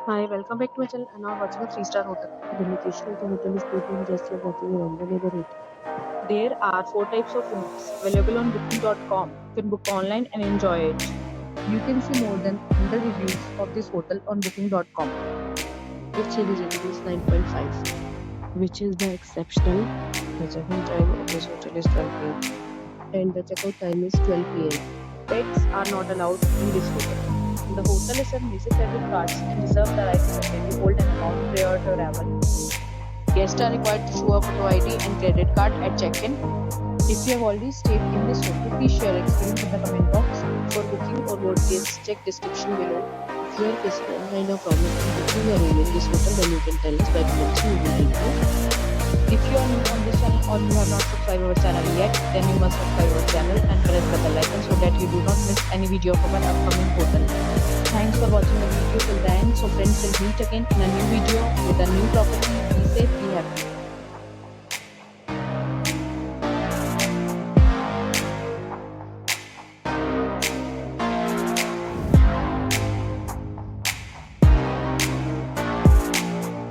Hi, welcome back to my channel and now watching a 3-star hotel. The location of the hotel is beautiful just like watching a random neighborhood. There are 4 types of rooms available on booking.com. You can book online and enjoy it. You can see more than 100 reviews of this hotel on booking.com. Its rating is 9.5, which is the exceptional. The check-in time of this hotel is 12 p.m. and the checkout time is 12 p.m. Pets are not allowed in this hotel. The hotel accepts major credit cards and reserves the right to temporarily hold an amount prior to arrival. Guests are required to show a photo ID and credit card at check-in. If you have already stayed in this hotel, please share your experience in the comment box. For booking or more details, check description below. If you are facing any kind of problem in booking or room in this hotel, then you can tell us by commenting. We will help you. If you are new on this channel or you have not subscribed our channel yet, then you must subscribe our channel and press the bell icon so that you do not miss any video from our upcoming hotel. Thanks for watching the video till the end. So friends, will meet again in a new video with a new property. Be safe, be happy.